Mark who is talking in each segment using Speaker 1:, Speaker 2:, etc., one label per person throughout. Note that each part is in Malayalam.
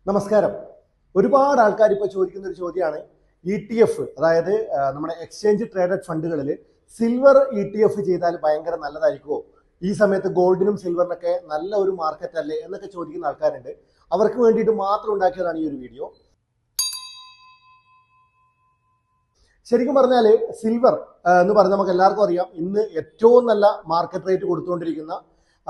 Speaker 1: നമസ്കാരം. ഒരുപാട് ആൾക്കാർ ഇപ്പോൾ ചോദിക്കുന്ന ഒരു ചോദ്യമാണ് ETF, അതായത് നമ്മുടെ എക്സ്ചേഞ്ച് ട്രേഡഡ് ഫണ്ടുകളിൽ സിൽവർ ETF ചെയ്താൽ ഭയങ്കര നല്ലതായിരിക്കുമോ, ഈ സമയത്ത് ഗോൾഡിനും സിൽവറിനൊക്കെ നല്ല ഒരു മാർക്കറ്റ് അല്ലേ എന്നൊക്കെ ചോദിക്കുന്ന ആൾക്കാരുണ്ട്. അവർക്ക് വേണ്ടിയിട്ട് മാത്രം ഉണ്ടാക്കിയതാണ് ഈ ഒരു വീഡിയോ. ശരിക്കും പറഞ്ഞാൽ സിൽവർ എന്ന് പറഞ്ഞാൽ നമുക്ക് എല്ലാവർക്കും അറിയാം, ഇന്ന് ഏറ്റവും നല്ല മാർക്കറ്റ് റേറ്റ് കൊടുത്തുകൊണ്ടിരിക്കുന്ന,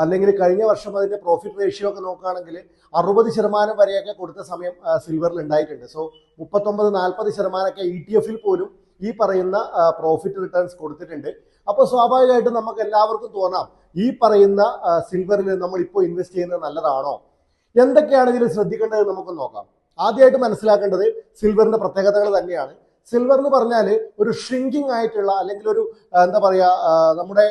Speaker 1: അല്ലെങ്കിൽ കഴിഞ്ഞ വർഷം അതിന്റെ പ്രോഫിറ്റ് റേഷ്യോ ഒക്കെ നോക്കുകയാണെങ്കിൽ 60% വരെയൊക്കെ കൊടുത്ത സമയം സിൽവറിൽ ഉണ്ടായിട്ടുണ്ട്. സോ 39-40% ETF പോലും ഈ പറയുന്ന പ്രോഫിറ്റ് റിട്ടേൺസ് കൊടുത്തിട്ടുണ്ട്. അപ്പോൾ സ്വാഭാവികമായിട്ടും നമുക്ക് എല്ലാവർക്കും തോന്നാം, ഈ പറയുന്ന സിൽവറിൽ നമ്മൾ ഇപ്പോൾ ഇൻവെസ്റ്റ് ചെയ്യുന്നത് നല്ലതാണോ, എന്തൊക്കെയാണ് ഇതിൽ ശ്രദ്ധിക്കേണ്ടത് നമുക്ക് നോക്കാം. ആദ്യമായിട്ട് മനസ്സിലാക്കേണ്ടത് സിൽവറിന്റെ പ്രത്യേകതകൾ തന്നെയാണ്. സിൽവർ എന്ന് പറഞ്ഞാൽ ഒരു ഷ്രിങ്കിങ് ആയിട്ടുള്ള, അല്ലെങ്കിൽ ഒരു എന്താ പറയുക, നമ്മുടെ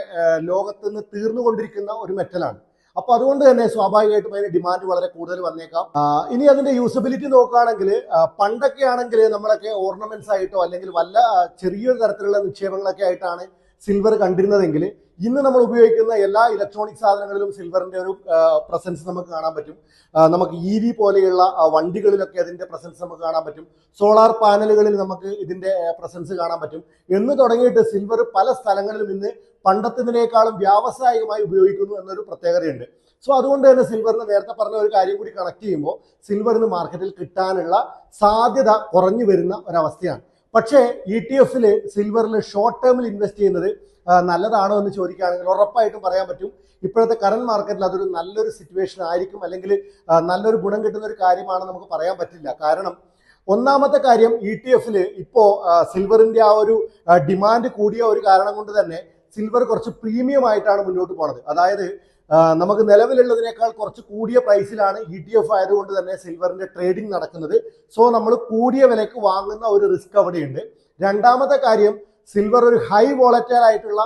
Speaker 1: ലോകത്ത് നിന്ന് തീർന്നുകൊണ്ടിരിക്കുന്ന ഒരു മെറ്റലാണ്. അപ്പൊ അതുകൊണ്ട് തന്നെ സ്വാഭാവികമായിട്ടും അതിന് ഡിമാൻഡ് വളരെ കൂടുതൽ വന്നേക്കാം. ഇനി അതിന്റെ യൂസബിലിറ്റി നോക്കുകയാണെങ്കിൽ, പണ്ടൊക്കെ ആണെങ്കിൽ നമ്മളൊക്കെ ഓർണമെന്റ്സ് ആയിട്ടോ അല്ലെങ്കിൽ വല്ല ചെറിയൊരു തരത്തിലുള്ള നിക്ഷേപങ്ങളൊക്കെ ആയിട്ടാണ് സിൽവർ കണ്ടിരുന്നതെങ്കിൽ, ഇന്ന് നമ്മൾ ഉപയോഗിക്കുന്ന എല്ലാ ഇലക്ട്രോണിക് സാധനങ്ങളിലും സിൽവറിന്റെ ഒരു പ്രസൻസ് നമുക്ക് കാണാൻ പറ്റും. നമുക്ക് EV പോലെയുള്ള വണ്ടികളിലൊക്കെ അതിന്റെ പ്രസൻസ് നമുക്ക് കാണാൻ പറ്റും. സോളാർ പാനലുകളിൽ നമുക്ക് ഇതിന്റെ പ്രസൻസ് കാണാൻ പറ്റും. എന്ന് തുടങ്ങിയിട്ട് സിൽവർ പല സ്ഥലങ്ങളിലും ഇന്ന് പണ്ടത്തിനേക്കാളും വ്യാവസായികമായി ഉപയോഗിക്കുന്നു എന്നൊരു പ്രത്യേകതയുണ്ട്. സോ അതുകൊണ്ട് തന്നെ സിൽവറിന് നേരത്തെ പറഞ്ഞ ഒരു കാര്യം കൂടി കണക്ട് ചെയ്യുമ്പോൾ സിൽവറിന് മാർക്കറ്റിൽ കിട്ടാനുള്ള സാധ്യത കുറഞ്ഞു വരുന്ന ഒരവസ്ഥയാണ്. പക്ഷേ ETF സിൽവറിൽ ഷോർട്ട് ടേമിൽ ഇൻവെസ്റ്റ് ചെയ്യുന്നത് നല്ലതാണോ എന്ന് ചോദിക്കുകയാണെങ്കിൽ ഉറപ്പായിട്ടും പറയാൻ പറ്റും. ഇപ്പോഴത്തെ കറന്റ് മാർക്കറ്റിൽ അതൊരു നല്ലൊരു സിറ്റുവേഷൻ ആയിരിക്കും, അല്ലെങ്കിൽ നല്ലൊരു ഗുണം കിട്ടുന്ന ഒരു കാര്യമാണ് നമുക്ക് പറയാൻ പറ്റില്ല. കാരണം ഒന്നാമത്തെ കാര്യം, ETF ഇപ്പോ സിൽവറിന്റെ ആ ഒരു ഡിമാൻഡ് കൂടിയ ഒരു കാരണം കൊണ്ട് തന്നെ സിൽവർ കുറച്ച് പ്രീമിയം ആയിട്ടാണ് മുന്നോട്ട് പോണത്. അതായത് നമുക്ക് നിലവിലുള്ളതിനേക്കാൾ കുറച്ച് കൂടിയ പ്രൈസിലാണ് ETF ആയതുകൊണ്ട് തന്നെ സിൽവറിന്റെ ട്രേഡിംഗ് നടക്കുന്നത്. സോ നമ്മൾ കൂടിയ വിലക്ക് വാങ്ങുന്ന ഒരു റിസ്ക് അവിടെയുണ്ട്. രണ്ടാമത്തെ കാര്യം, സിൽവർ ഒരു ഹൈ വോളറ്റൈൽ ആയിട്ടുള്ള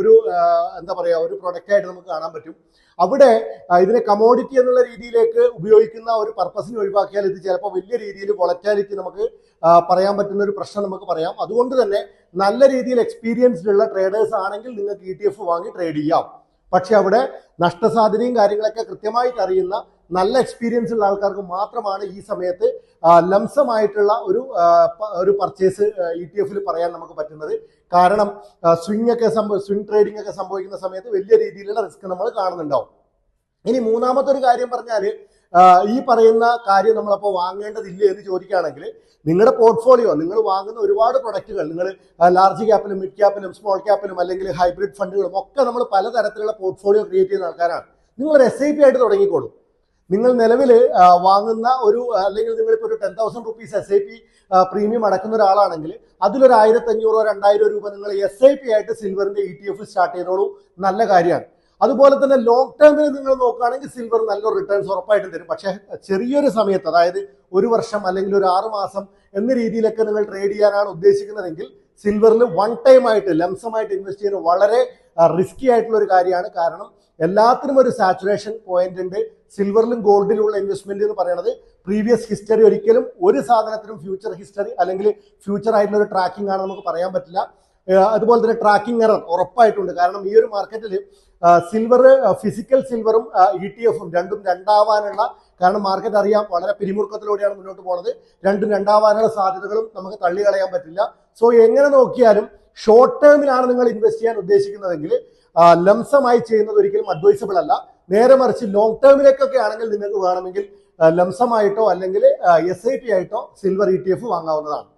Speaker 1: ഒരു എന്താ പറയുക, ഒരു പ്രൊഡക്റ്റ് ആയിട്ട് നമുക്ക് കാണാൻ പറ്റും. അവിടെ ഇതിനെ കമോഡിറ്റി എന്നുള്ള രീതിയിലേക്ക് ഉപയോഗിക്കുന്ന ഒരു പർപ്പസിന് ഒഴിവാക്കിയാൽ ഇത് ചിലപ്പോൾ വലിയ രീതിയിൽ വോളറ്റാലിറ്റി നമുക്ക് പറയാൻ പറ്റുന്ന ഒരു പ്രശ്നം നമുക്ക് പറയാം. അതുകൊണ്ട് തന്നെ നല്ല രീതിയിൽ എക്സ്പീരിയൻസ്ഡ് ഉള്ള ട്രേഡേഴ്സ് ആണെങ്കിൽ നിങ്ങൾക്ക് ETF വാങ്ങി ട്രേഡ് ചെയ്യാം. പക്ഷെ അവിടെ നഷ്ടസാധ്യതയും കാര്യങ്ങളൊക്കെ കൃത്യമായിട്ട് അറിയുന്ന നല്ല എക്സ്പീരിയൻസ് ഉള്ള ആൾക്കാർക്ക് മാത്രമാണ് ഈ സമയത്ത് ലംസമായിട്ടുള്ള ഒരു പർച്ചേസ് ETF പറയാൻ നമുക്ക് പറ്റുന്നത്. കാരണം സ്വിംഗ് ട്രേഡിംഗ് ഒക്കെ സംഭവിക്കുന്ന സമയത്ത് വലിയ രീതിയിലുള്ള റിസ്ക് നമ്മൾ കാണുന്നുണ്ടാവും. ഇനി മൂന്നാമത്തെ ഒരു കാര്യം പറഞ്ഞാൽ, ഈ പറയുന്ന കാര്യം നമ്മളപ്പോൾ വാങ്ങേണ്ടതില്ല എന്ന് ചോദിക്കുകയാണെങ്കിൽ, നിങ്ങളുടെ പോർട്ട്ഫോളിയോ, നിങ്ങൾ വാങ്ങുന്ന ഒരുപാട് പ്രൊഡക്റ്റുകൾ, നിങ്ങൾ ലാർജ് ക്യാപ്പിലും മിഡ് ക്യാപ്പിലും സ്മോൾ ക്യാപ്പിലും അല്ലെങ്കിൽ ഹൈബ്രിഡ് ഫണ്ടുകളും ഒക്കെ നമ്മൾ പലതരത്തിലുള്ള പോർട്ട്ഫോളിയോ ക്രിയേറ്റ് ചെയ്യുന്ന ആൾക്കാരാണ്. നിങ്ങളൊരു SIP ആയിട്ട് തുടങ്ങിക്കോളൂ. നിങ്ങൾ നിലവിൽ വാങ്ങുന്ന അല്ലെങ്കിൽ നിങ്ങളിപ്പോൾ ഒരു 10,000 rupees SIP പ്രീമിയം അടക്കുന്ന ഒരാളാണെങ്കിൽ അതിലൊരു 1,500-2,000 രൂപ നിങ്ങൾ SIP ആയിട്ട് സിൽവറിന്റെ ETF സ്റ്റാർട്ട് ചെയ്തോളൂ. നല്ല കാര്യമാണ്. അതുപോലെ തന്നെ ലോങ് ടേമിൽ നിങ്ങൾ നോക്കുകയാണെങ്കിൽ സിൽവർ നല്ലൊരു റിട്ടേൺസ് ഉറപ്പായിട്ടും തരും. പക്ഷെ ചെറിയൊരു സമയത്ത്, അതായത് ഒരു വർഷം അല്ലെങ്കിൽ ഒരു 6 മാസം എന്ന രീതിയിലൊക്കെ നിങ്ങൾ ട്രേഡ് ചെയ്യാനാണ് ഉദ്ദേശിക്കുന്നതെങ്കിൽ സിൽവറിൽ വൺ ടൈം ആയിട്ട് ലംസമായിട്ട് ഇൻവെസ്റ്റ് ചെയ്യുന്നത് വളരെ റിസ്കി ആയിട്ടുള്ള ഒരു കാര്യമാണ്. കാരണം എല്ലാത്തിനും ഒരു സാച്ചുറേഷൻ പോയിന്റ് ഉണ്ട്. സിൽവറിലും ഗോൾഡിലുള്ള ഇൻവെസ്റ്റ്മെന്റ് എന്ന് പറയുന്നത് പ്രീവിയസ് ഹിസ്റ്ററി ഒരിക്കലും ഒരു സാധനത്തിനും ഫ്യൂച്ചർ ഹിസ്റ്ററി അല്ലെങ്കിൽ ഫ്യൂച്ചർ ആയിട്ടുള്ള ഒരു ട്രാക്കിംഗ് ആണ് നമുക്ക് പറയാൻ പറ്റില്ല. അതുപോലെ തന്നെ ട്രാക്കിംഗ് എറർ ഉറപ്പായിട്ടുണ്ട്. കാരണം ഈ ഒരു മാർക്കറ്റിൽ സിൽവർ, ഫിസിക്കൽ സിൽവറും ETF രണ്ടും രണ്ടാവാനുള്ള, കാരണം മാർക്കറ്റ് അറിയാം വളരെ പിരിമുറുക്കത്തിലൂടെയാണ് മുന്നോട്ട് പോകുന്നത്, രണ്ടും രണ്ടാവാനുള്ള സാധ്യതകളും നമുക്ക് തള്ളിക്കളയാൻ പറ്റില്ല. സോ എങ്ങനെ നോക്കിയാലും ഷോർട്ട് ടേമിലാണ് നിങ്ങൾ ഇൻവെസ്റ്റ് ചെയ്യാൻ ഉദ്ദേശിക്കുന്നതെങ്കിൽ ലംസമായി ചെയ്യുന്നത് ഒരിക്കലും അഡ്വൈസബിൾ അല്ല. നേരെ മറിച്ച് ലോങ് ടേമിലേക്കൊക്കെ ആണെങ്കിൽ നിങ്ങൾക്ക് വേണമെങ്കിൽ ലംസമായിട്ടോ അല്ലെങ്കിൽ SIP ആയിട്ടോ സിൽവർ ETF വാങ്ങാവുന്നതാണ്.